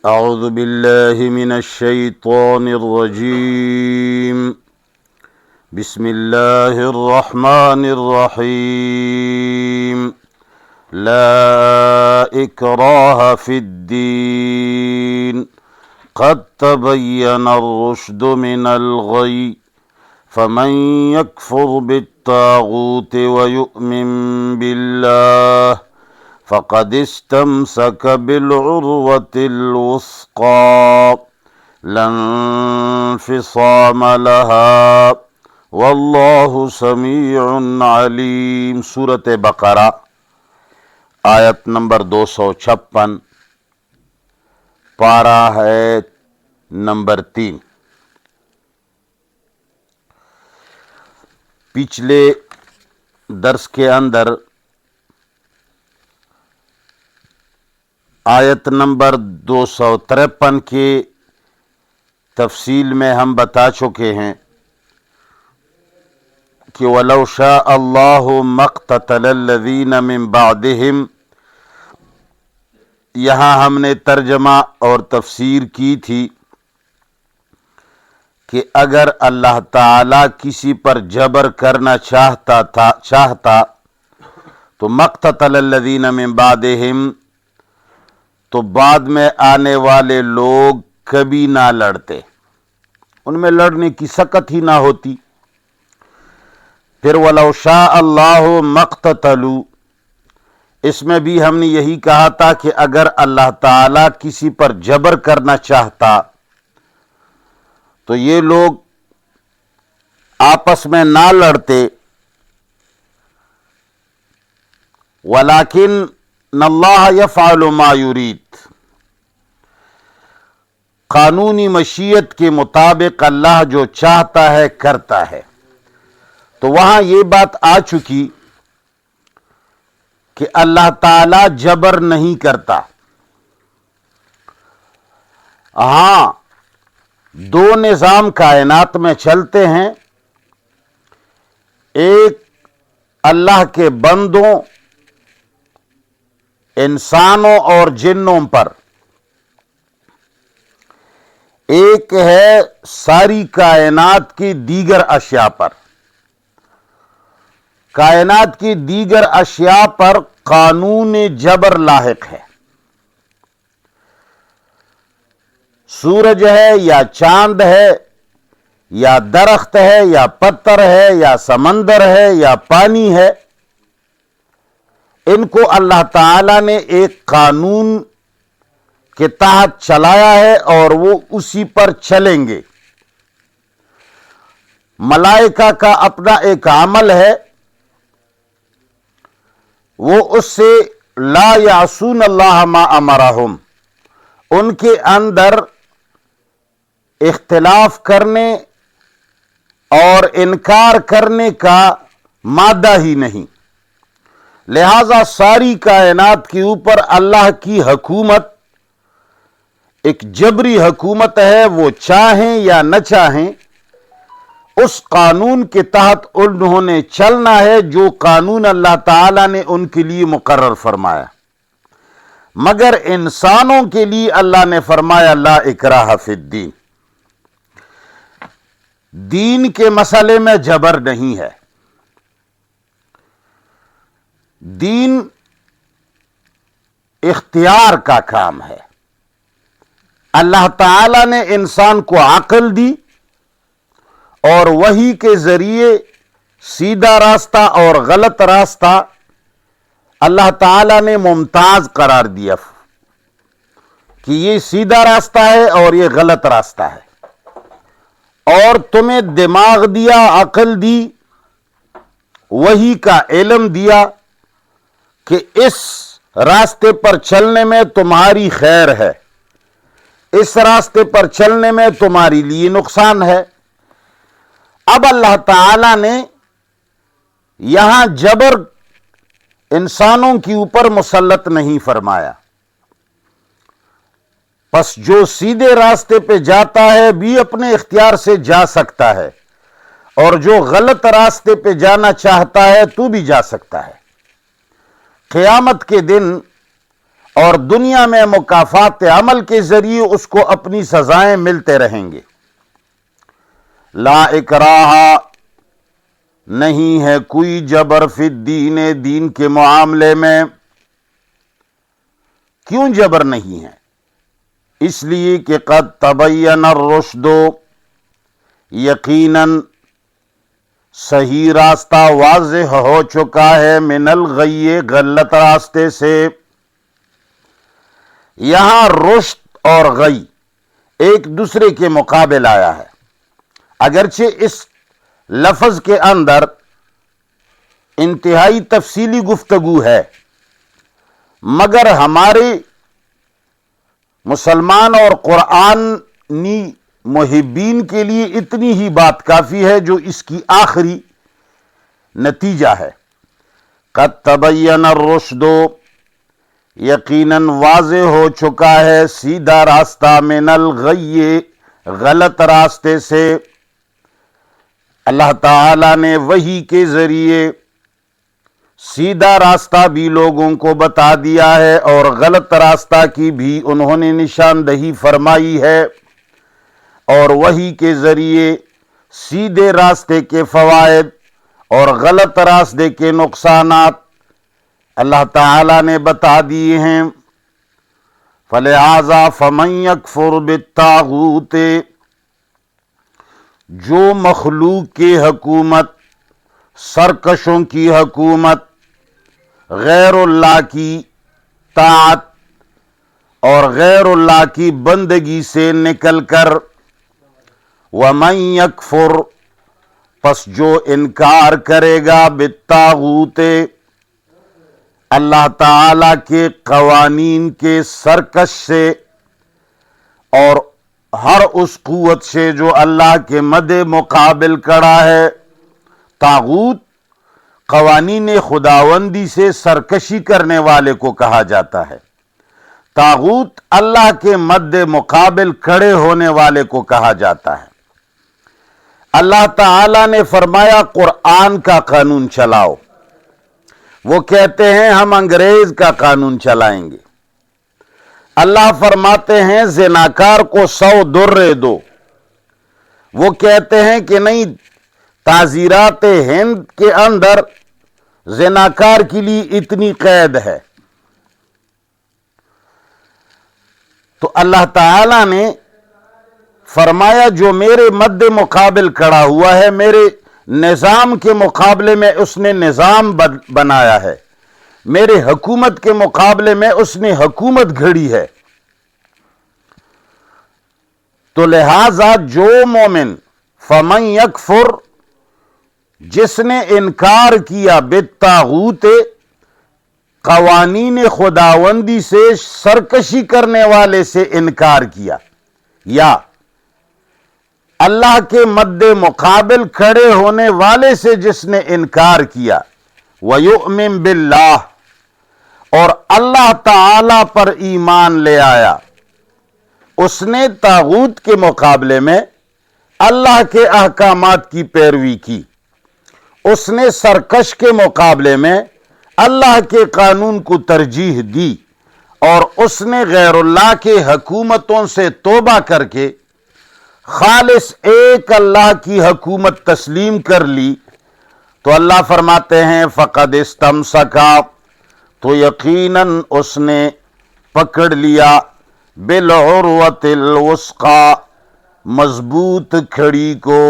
اعوذ باللہ من الشیطان الرجیم بسم اللہ الرحمن الرحیم لا اکراہ فی الدین قد تبین الرشد من الغی فمن یکفر بالطاغوت ویؤمن باللہ فقد استمسك بالعروة الوثقى لا انفصام لها واللہ سمیع علیم۔ سورۃ بقرہ آیت نمبر 256، پارہ ہے نمبر 3۔ پچھلے درس کے اندر آیت نمبر 253 کی تفصیل میں ہم بتا چکے ہیں کہ وَلَوْ شَاءَ اللَّهُ مَا اقْتَتَلَ الَّذِينَ مِن بَعْدِهِمْ، یہاں ہم نے ترجمہ اور تفسیر کی تھی کہ اگر اللہ تعالی کسی پر جبر کرنا چاہتا تو مَا اقْتَتَلَ الَّذِينَ مِن بَعْدِهِمْ، تو بعد میں آنے والے لوگ کبھی نہ لڑتے، ان میں لڑنے کی سکت ہی نہ ہوتی۔ پھر وَلَوْ شَاءَ اللَّهُ مَا اقْتَتَلُوا، اس میں بھی ہم نے یہی کہا تھا کہ اگر اللہ تعالی کسی پر جبر کرنا چاہتا تو یہ لوگ آپس میں نہ لڑتے، وَلَكِنَّ اللَّهَ يَفْعَلُ مَا يُرِيدُ، قانونی مشیت کے مطابق اللہ جو چاہتا ہے کرتا ہے۔ تو وہاں یہ بات آ چکی کہ اللہ تعالی جبر نہیں کرتا۔ ہاں، دو نظام کائنات میں چلتے ہیں، ایک اللہ کے بندوں انسانوں اور جنوں پر، ایک ہے ساری کائنات کی دیگر اشیاء پر۔ کائنات کی دیگر اشیاء پر قانون جبر لاحق ہے۔ سورج ہے یا چاند ہے یا درخت ہے یا پتھر ہے یا سمندر ہے یا پانی ہے، ان کو اللہ تعالی نے ایک قانون کے تحت چلایا ہے اور وہ اسی پر چلیں گے۔ ملائکہ کا اپنا ایک عمل ہے، وہ اس سے لا یعصون اللہ ما امرہم، ان کے اندر اختلاف کرنے اور انکار کرنے کا مادہ ہی نہیں۔ لہذا ساری کائنات کے اوپر اللہ کی حکومت ایک جبری حکومت ہے، وہ چاہیں یا نہ چاہیں اس قانون کے تحت انہوں نے چلنا ہے جو قانون اللہ تعالی نے ان کے لیے مقرر فرمایا۔ مگر انسانوں کے لیے اللہ نے فرمایا لا اکراہ فی الدین، دین کے مسئلے میں جبر نہیں ہے۔ دین اختیار کا کام ہے۔ اللہ تعالی نے انسان کو عقل دی اور وحی کے ذریعے سیدھا راستہ اور غلط راستہ اللہ تعالی نے ممتاز قرار دیا کہ یہ سیدھا راستہ ہے اور یہ غلط راستہ ہے، اور تمہیں دماغ دیا، عقل دی، وحی کا علم دیا کہ اس راستے پر چلنے میں تمہاری خیر ہے، اس راستے پر چلنے میں تمہاری لیے نقصان ہے۔ اب اللہ تعالی نے یہاں جبر انسانوں کے اوپر مسلط نہیں فرمایا، پس جو سیدھے راستے پہ جاتا ہے بھی اپنے اختیار سے جا سکتا ہے، اور جو غلط راستے پہ جانا چاہتا ہے تو بھی جا سکتا ہے۔ قیامت کے دن اور دنیا میں مکافات عمل کے ذریعے اس کو اپنی سزائیں ملتے رہیں گے۔ لا اکراہ، نہیں ہے کوئی جبر فی الدین، دین کے معاملے میں۔ کیوں جبر نہیں ہے؟ اس لیے کہ قد تبین الرشد، یقیناً صحیح راستہ واضح ہو چکا ہے، من الغی، غلط راستے سے۔ یہاں رشد اور غی ایک دوسرے کے مقابل آیا ہے، اگرچہ اس لفظ کے اندر انتہائی تفصیلی گفتگو ہے، مگر ہمارے مسلمان اور قرآنی محبین کے لیے اتنی ہی بات کافی ہے جو اس کی آخری نتیجہ ہے۔ قد تبین الرشد، یقیناً واضح ہو چکا ہے سیدھا راستہ، من الغی، غلط راستے سے۔ اللہ تعالی نے وحی کے ذریعے سیدھا راستہ بھی لوگوں کو بتا دیا ہے اور غلط راستہ کی بھی انہوں نے نشاندہی فرمائی ہے، اور وحی کے ذریعے سیدھے راستے کے فوائد اور غلط راستے کے نقصانات اللہ تعالی نے بتا دیے ہیں۔ فلہذا فمن یکفر بالطاغوت، جو مخلوق کی حکومت، سرکشوں کی حکومت، غیر اللہ کی طاعت اور غیر اللہ کی بندگی سے نکل کر، ومن یکفر، پس جو انکار کرے گا، بالطاغوت، اللہ تعالی کے قوانین کے سرکش سے اور ہر اس قوت سے جو اللہ کے مد مقابل کھڑا ہے۔ طاغوت قوانین خداوندی سے سرکشی کرنے والے کو کہا جاتا ہے، طاغوت اللہ کے مد مقابل کھڑے ہونے والے کو کہا جاتا ہے۔ اللہ تعالی نے فرمایا قرآن کا قانون چلاؤ، وہ کہتے ہیں ہم انگریز کا قانون چلائیں گے۔ اللہ فرماتے ہیں زناکار کو 100 درے دو، وہ کہتے ہیں کہ نہیں، تعزیرات ہند کے اندر زناکار کے لیے اتنی قید ہے۔ تو اللہ تعالی نے فرمایا جو میرے مد مقابل کھڑا ہوا ہے، میرے نظام کے مقابلے میں اس نے نظام بنایا ہے، میرے حکومت کے مقابلے میں اس نے حکومت گھڑی ہے، تو لہذا جو مومن، فمن یکفر، جس نے انکار کیا، بالطاغوت، قوانین خداوندی سے سرکشی کرنے والے سے انکار کیا، یا اللہ کے مد مقابل کھڑے ہونے والے سے جس نے انکار کیا، وَيُؤْمِن بِاللَّهِ، اور اللہ تعالی پر ایمان لے آیا، اس نے طاغوت کے مقابلے میں اللہ کے احکامات کی پیروی کی، اس نے سرکش کے مقابلے میں اللہ کے قانون کو ترجیح دی، اور اس نے غیر اللہ کے حکومتوں سے توبہ کر کے خالص ایک اللہ کی حکومت تسلیم کر لی، تو اللہ فرماتے ہیں فقد استمسکا، تو یقیناً اس نے پکڑ لیا، بالعروۃ الوثقی، مضبوط کھڑی کو۔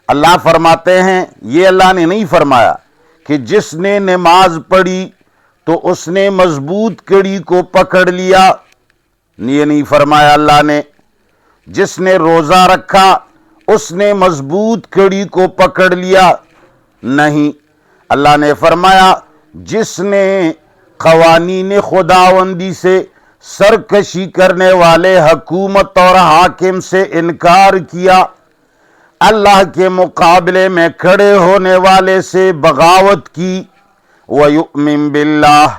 اللہ فرماتے ہیں، یہ اللہ نے نہیں فرمایا کہ جس نے نماز پڑھی تو اس نے مضبوط کڑی کو پکڑ لیا، یہ نہیں فرمایا اللہ نے۔ جس نے روزہ رکھا اس نے مضبوط کڑی کو پکڑ لیا، نہیں، اللہ نے فرمایا جس نے قوانین خداوندی سے سرکشی کرنے والے حکومت اور حاکم سے انکار کیا، اللہ کے مقابلے میں کھڑے ہونے والے سے بغاوت کی، وَيُؤْمِن بِاللَّهِ،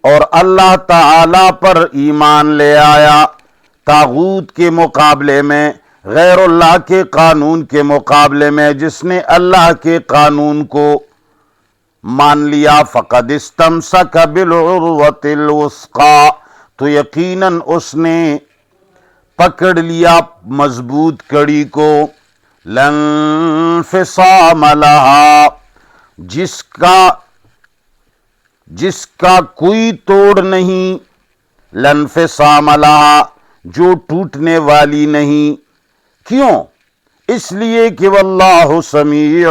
اور اللہ تعالی پر ایمان لے آیا، طاغوت کے مقابلے میں، غیر اللہ کے قانون کے مقابلے میں جس نے اللہ کے قانون کو مان لیا فقد استمسک بالعروۃ الوثقی، تو یقیناً اس نے پکڑ لیا مضبوط کڑی کو، لا انفصام لہا، جس کا کوئی توڑ نہیں، لا انفصام لہا، جو ٹوٹنے والی نہیں۔ کیوں؟ اس لیے کہ واللہ سمیع،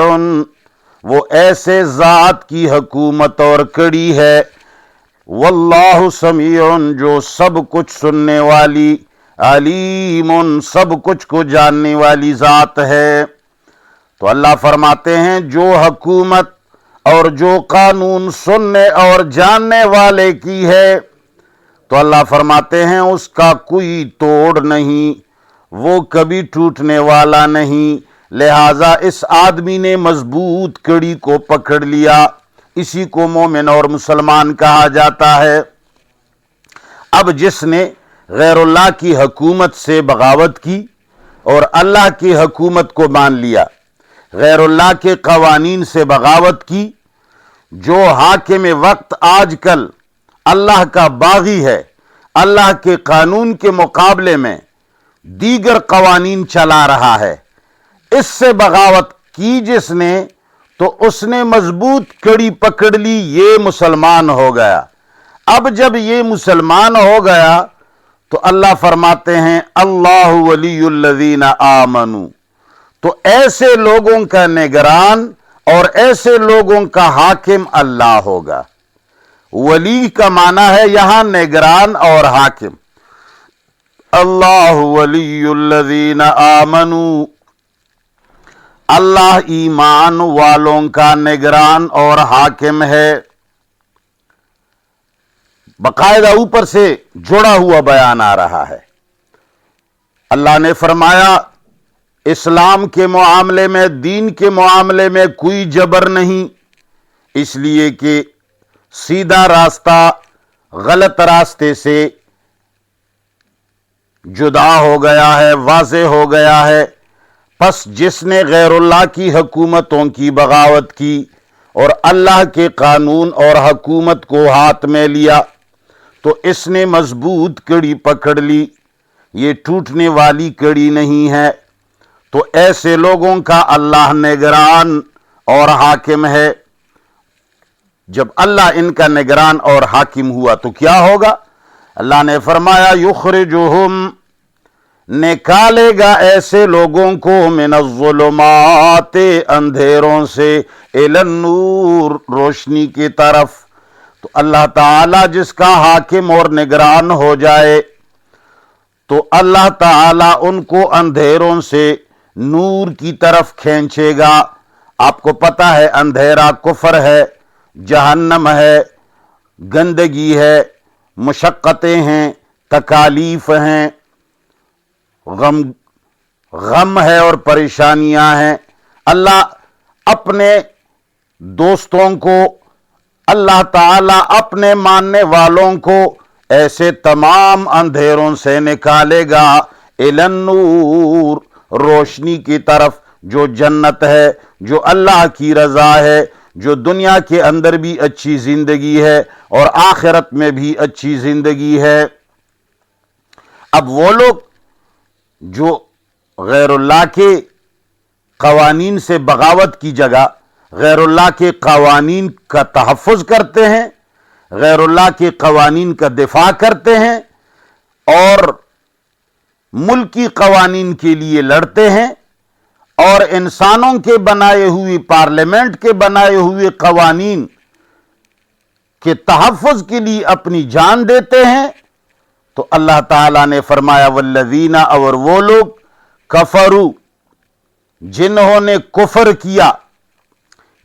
وہ ایسے ذات کی حکومت اور کڑی ہے، واللہ سمیع، جو سب کچھ سننے والی، علیم، سب کچھ کو جاننے والی ذات ہے۔ تو اللہ فرماتے ہیں جو حکومت اور جو قانون سننے اور جاننے والے کی ہے، تو اللہ فرماتے ہیں اس کا کوئی توڑ نہیں، وہ کبھی ٹوٹنے والا نہیں، لہذا اس آدمی نے مضبوط کڑی کو پکڑ لیا، اسی کو مومن اور مسلمان کہا جاتا ہے۔ اب جس نے غیر اللہ کی حکومت سے بغاوت کی اور اللہ کی حکومت کو مان لیا، غیر اللہ کے قوانین سے بغاوت کی، جو حاکم وقت آج کل اللہ کا باغی ہے، اللہ کے قانون کے مقابلے میں دیگر قوانین چلا رہا ہے، اس سے بغاوت کی جس نے، تو اس نے مضبوط کڑی پکڑ لی، یہ مسلمان ہو گیا۔ اب جب یہ مسلمان ہو گیا تو اللہ فرماتے ہیں اللہ ولی الذین آمنوا، تو ایسے لوگوں کا نگران اور ایسے لوگوں کا حاکم اللہ ہوگا۔ ولی کا معنی ہے یہاں نگران اور حاکم۔ اللہ ولی الذین آمنوا، اللہ ایمان والوں کا نگران اور حاکم ہے۔ باقاعدہ اوپر سے جڑا ہوا بیان آ رہا ہے۔ اللہ نے فرمایا اسلام کے معاملے میں، دین کے معاملے میں کوئی جبر نہیں، اس لیے کہ سیدھا راستہ غلط راستے سے جدا ہو گیا ہے، واضح ہو گیا ہے۔ پس جس نے غیر اللہ کی حکومتوں کی بغاوت کی اور اللہ کے قانون اور حکومت کو ہاتھ میں لیا، تو اس نے مضبوط کڑی پکڑ لی، یہ ٹوٹنے والی کڑی نہیں ہے۔ تو ایسے لوگوں کا اللہ نگران اور حاکم ہے۔ جب اللہ ان کا نگران اور حاکم ہوا تو کیا ہوگا؟ اللہ نے فرمایا یخرجہم، نکالے گا ایسے لوگوں کو من الظلمات، اندھیروں سے، الی النور، روشنی کی طرف۔ تو اللہ تعالی جس کا حاکم اور نگران ہو جائے تو اللہ تعالی ان کو اندھیروں سے نور کی طرف کھینچے گا۔ آپ کو پتہ ہے اندھیرا کفر ہے، جہنم ہے، گندگی ہے، مشقتیں ہیں، تکالیف ہیں، غم ہے اور پریشانیاں ہیں۔ اللہ اپنے دوستوں کو، اللہ تعالی اپنے ماننے والوں کو ایسے تمام اندھیروں سے نکالے گا الی النور، روشنی کی طرف، جو جنت ہے، جو اللہ کی رضا ہے، جو دنیا کے اندر بھی اچھی زندگی ہے اور آخرت میں بھی اچھی زندگی ہے۔ اب وہ لوگ جو غیر اللہ کے قوانین سے بغاوت کی جگہ غیر اللہ کے قوانین کا تحفظ کرتے ہیں، غیر اللہ کے قوانین کا دفاع کرتے ہیں اور ملکی قوانین کے لیے لڑتے ہیں اور انسانوں کے بنائے ہوئے، پارلیمنٹ کے بنائے ہوئے قوانین کے تحفظ کے لیے اپنی جان دیتے ہیں، تو اللہ تعالیٰ نے فرمایا والذین، اور وہ لوگ کفروا، جنہوں نے کفر کیا،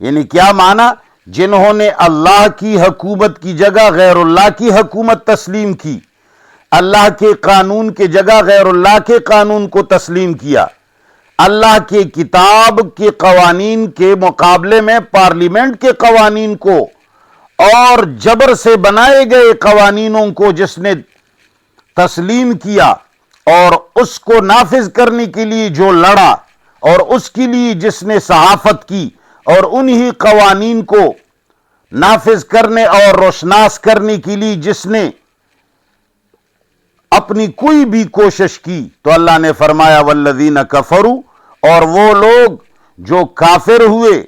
یعنی کیا معنی؟ جنہوں نے اللہ کی حکومت کی جگہ غیر اللہ کی حکومت تسلیم کی، اللہ کے قانون کی جگہ غیر اللہ کے قانون کو تسلیم کیا، اللہ کے کتاب کے قوانین کے مقابلے میں پارلیمنٹ کے قوانین کو اور جبر سے بنائے گئے قوانینوں کو جس نے تسلیم کیا اور اس کو نافذ کرنے کے لیے جو لڑا اور اس کے لیے جس نے صحافت کی اور انہی قوانین کو نافذ کرنے اور روشناس کرنے کے لیے جس نے اپنی کوئی بھی کوشش کی تو اللہ نے فرمایا والذین کفروا، اور وہ لوگ جو کافر ہوئے،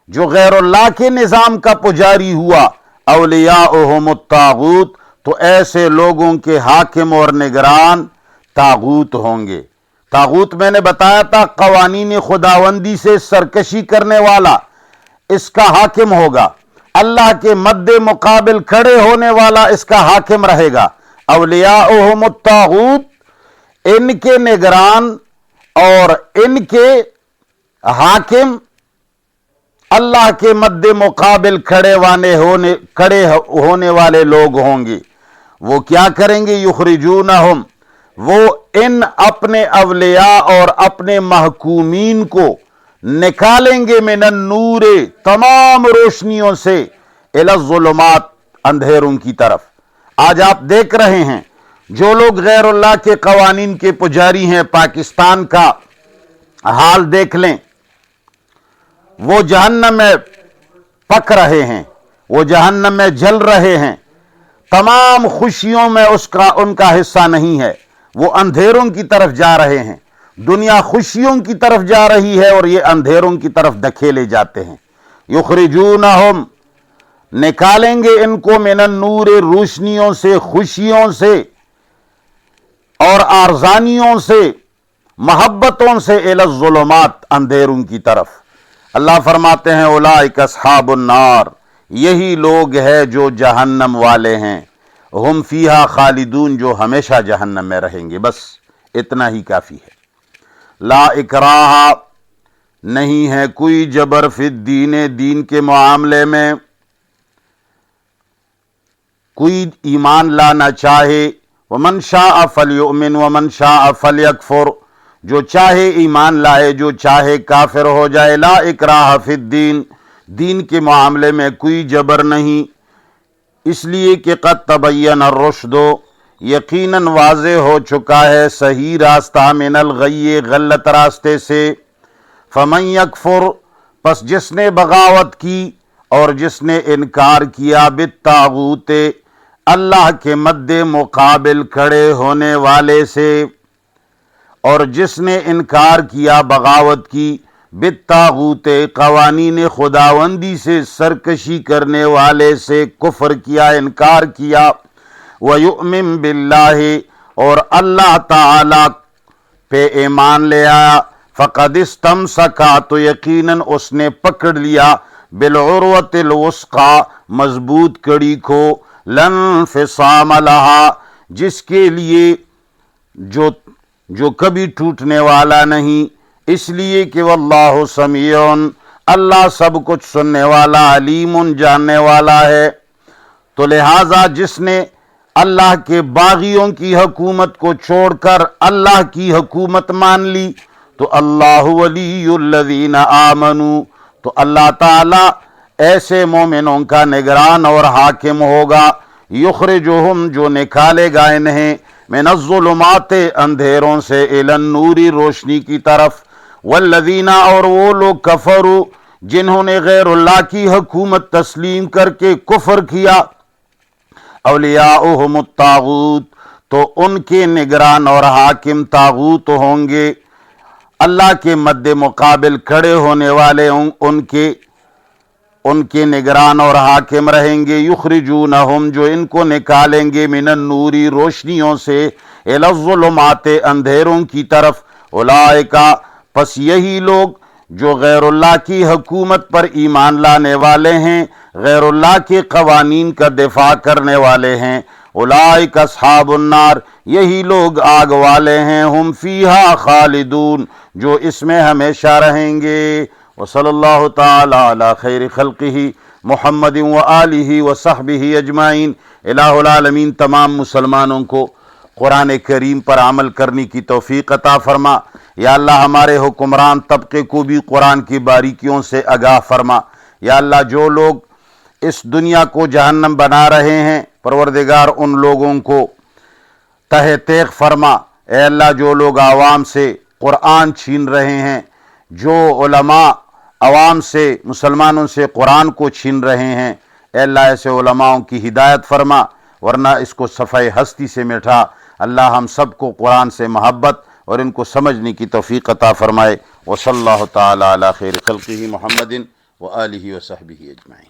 جو غیر اللہ کے نظام کا پجاری ہوا، اولیاؤہم الطاغوت، تو ایسے لوگوں کے حاکم اور نگران طاغوت ہوں گے۔ طاغوت میں نے بتایا تھا قوانین خداوندی سے سرکشی کرنے والا، اس کا حاکم ہوگا۔ اللہ کے مد مقابل کھڑے ہونے والا اس کا حاکم رہے گا۔ اولیاؤہم الطاغوت، ان کے نگران اور ان کے حاکم اللہ کے مد مقابل کھڑے ہونے والے لوگ ہوں گے۔ وہ کیا کریں گے؟ یخرجونہم، وہ ان اپنے اولیاء اور اپنے محکومین کو نکالیں گے من النور، تمام روشنیوں سے، الی الظلمات، اندھیروں کی طرف۔ آج آپ دیکھ رہے ہیں جو لوگ غیر اللہ کے قوانین کے پجاری ہیں، پاکستان کا حال دیکھ لیں، وہ جہنم میں پک رہے ہیں، وہ جہنم میں جل رہے ہیں۔ تمام خوشیوں میں ان کا حصہ نہیں ہے، وہ اندھیروں کی طرف جا رہے ہیں۔ دنیا خوشیوں کی طرف جا رہی ہے اور یہ اندھیروں کی طرف دھکیلے جاتے ہیں۔ یخرجونہم، نکالیں گے ان کو من النور، روشنیوں سے، خوشیوں سے اور ارزانیوں سے، محبتوں سے، الی الظلمات، اندھیروں کی طرف۔ اللہ فرماتے ہیں اولئک اصحاب النار، یہی لوگ ہیں جو جہنم والے ہیں، ہم فیہا خالدون، جو ہمیشہ جہنم میں رہیں گے۔ بس اتنا ہی کافی ہے۔ لا اکراہ، نہیں ہے کوئی جبر فی الدین، دین کے معاملے میں کوئی ایمان لانا چاہے، ومن شاء فلیؤمن ومن شاء فلیکفر، جو چاہے ایمان لائے، جو چاہے کافر ہو جائے۔ لا اکراہ فی الدین، دین کے معاملے میں کوئی جبر نہیں، اس لیے کہ قد تبین الرشد، یقیناً واضح ہو چکا ہے صحیح راستہ، من الغی، غلط راستے سے۔ فمن یکفر، پس جس نے بغاوت کی اور جس نے انکار کیا، بالطاغوت، اللہ کے مد مقابل کھڑے ہونے والے سے، اور جس نے انکار کیا، بغاوت کی، بالطاغوت، قوانین خداوندی سے سرکشی کرنے والے سے، کفر کیا، انکار کیا، وَيُؤْمِن بِاللَّهِ، اور اللہ تعالی پہ ایمان لے آیا، فَقَدِ اسْتَمْسَكَ، تو یقیناً اس نے پکڑ لیا، بِالْعُرْوَةِ الْوُثْقَىٰ، مضبوط کڑی کو، لَا انفصام لَهَا، جس کے لیے جو کبھی ٹوٹنے والا نہیں، اس لیے کہ واللہ سمیع، اللہ سب کچھ سننے والا، علیم، جاننے والا ہے۔ تو لہٰذا جس نے اللہ کے باغیوں کی حکومت کو چھوڑ کر اللہ کی حکومت مان لی، تو اللہ ولی الذین آمنوا، تو اللہ تعالی ایسے مومنوں کا نگران اور حاکم ہوگا، یخرجہم، جو نکالے گا انہیں، من الظلمات، اندھیروں سے، الی النور، روشنی کی طرف، والذین، اور وہ لوگ، کفروا، جنہوں نے غیر اللہ کی حکومت تسلیم کر کے کفر کیا، اولیاؤہم الطاغوت، تو ان کے نگران اور حاکم طاغوت ہوں گے، اللہ کے مد مقابل کھڑے ہونے والے ان کے نگران اور حاکم رہیں گے۔ یخرجونہم، جو ان کو نکالیں گے، من النوری، روشنیوں سے، الی الظلمات، اندھیروں کی طرف۔ اولئک، پس یہی لوگ جو غیر اللہ کی حکومت پر ایمان لانے والے ہیں، غیر اللہ کے قوانین کا دفاع کرنے والے ہیں، اولئک اصحاب النار، یہی لوگ آگ والے ہیں، ہم فیہا خالدون، جو اس میں ہمیشہ رہیں گے۔ وصلی اللہ تعالی علی خیر خلقہ محمد وآلہ وصحبہ اجمعین۔ الہ العالمین تمام مسلمانوں کو قرآن کریم پر عمل کرنے کی توفیق عطا فرما۔ یا اللہ ہمارے حکمران طبقے کو بھی قرآن کی باریکیوں سے آگاہ فرما۔ یا اللہ جو لوگ اس دنیا کو جہنم بنا رہے ہیں، پروردگار ان لوگوں کو تہ تیغ فرما۔ اے اللہ جو لوگ عوام سے قرآن چھین رہے ہیں، جو علماء عوام سے، مسلمانوں سے قرآن کو چھین رہے ہیں، اے اللہ ایسے علماؤں کی ہدایت فرما، ورنہ اس کو صفحہ ہستی سے مٹھا۔ اللہ ہم سب کو قرآن سے محبت اور ان کو سمجھنے کی توفیق عطا فرمائے۔ وصلی اللہ تعالی علی خیر خلقہ محمد وآلہ وصحبہ اجمعین۔